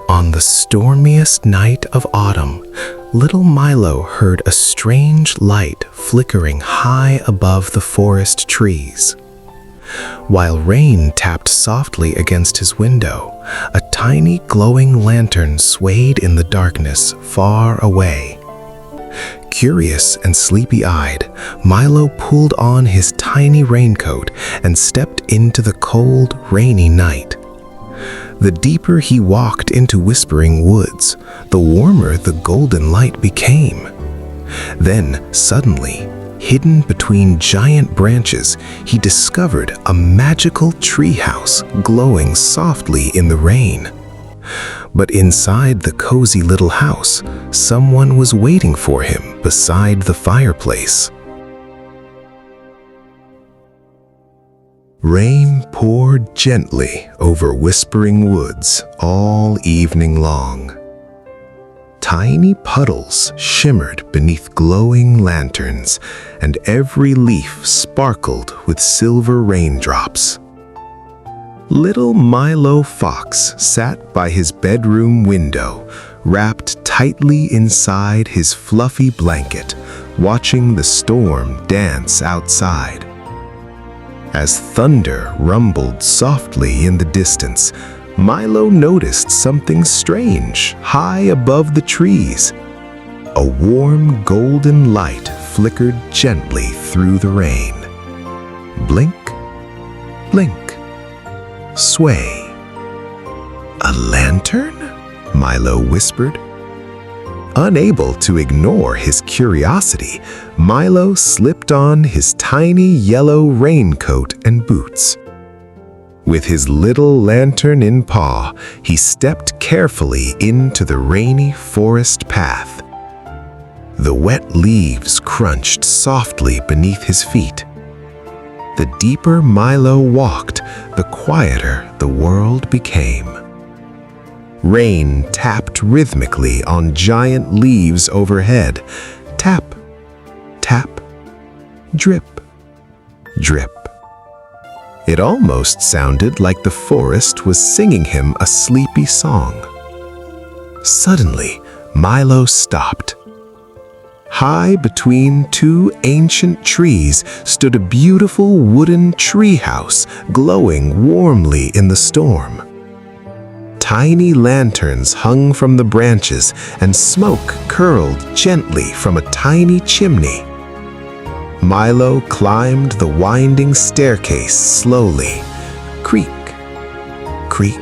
On the stormiest night of autumn, little Milo heard a strange light flickering high above the forest trees. While rain tapped softly against his window, a tiny glowing lantern swayed in the darkness far away. Curious and sleepy-eyed, Milo pulled on his tiny raincoat and stepped into the cold, rainy night. The deeper he walked into Whispering Woods, the warmer the golden light became. Then, suddenly, hidden between giant branches, he discovered a magical treehouse glowing softly in the rain. But inside the cozy little house, someone was waiting for him beside the fireplace. Rain poured gently over Whispering Woods all evening long. Tiny puddles shimmered beneath glowing lanterns, and every leaf sparkled with silver raindrops. Little Milo Fox sat by his bedroom window, wrapped tightly inside his fluffy blanket, watching the storm dance outside. As thunder rumbled softly in the distance, Milo noticed something strange high above the trees. A warm golden light flickered gently through the rain. Blink, blink, sway. "A lantern?" Milo whispered. Unable to ignore his curiosity, Milo slipped on his tiny yellow raincoat and boots. With his little lantern in paw, he stepped carefully into the rainy forest path. The wet leaves crunched softly beneath his feet. The deeper Milo walked, the quieter the world became. Rain tapped rhythmically on giant leaves overhead. Tap, tap, drip, drip. It almost sounded like the forest was singing him a sleepy song. Suddenly, Milo stopped. High between two ancient trees stood a beautiful wooden treehouse glowing warmly in the storm. Tiny lanterns hung from the branches, and smoke curled gently from a tiny chimney. Milo climbed the winding staircase slowly. Creak, creak.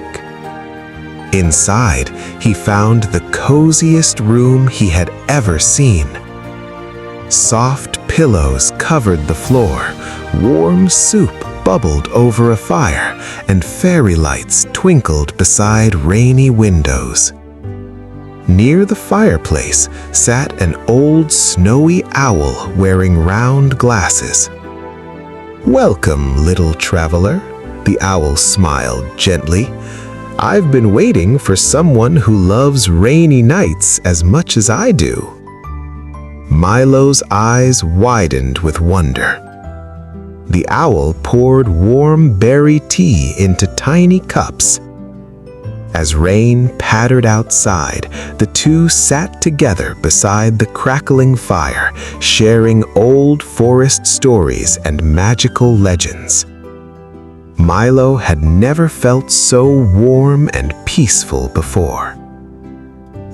Inside, he found the coziest room he had ever seen. Soft pillows covered the floor, warm soup bubbled over a fire, and fairy lights twinkled beside rainy windows. Near the fireplace sat an old snowy owl wearing round glasses. "Welcome, little traveler," the owl smiled gently. "I've been waiting for someone who loves rainy nights as much as I do." Milo's eyes widened with wonder. The owl poured warm berry tea into tiny cups. As rain pattered outside, the two sat together beside the crackling fire, sharing old forest stories and magical legends. Milo had never felt so warm and peaceful before.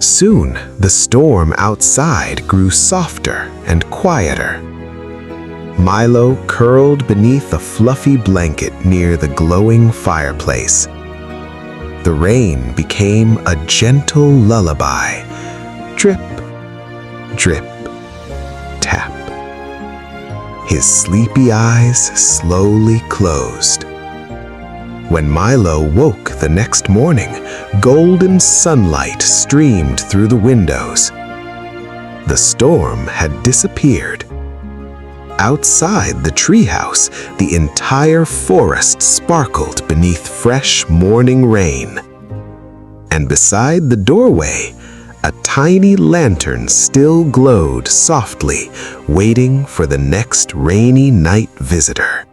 Soon, the storm outside grew softer and quieter. Milo curled beneath a fluffy blanket near the glowing fireplace. The rain became a gentle lullaby. Drip, drip, tap. His sleepy eyes slowly closed. When Milo woke the next morning, golden sunlight streamed through the windows. The storm had disappeared. Outside the treehouse, the entire forest sparkled beneath fresh morning rain. And beside the doorway, a tiny lantern still glowed softly, waiting for the next rainy night visitor.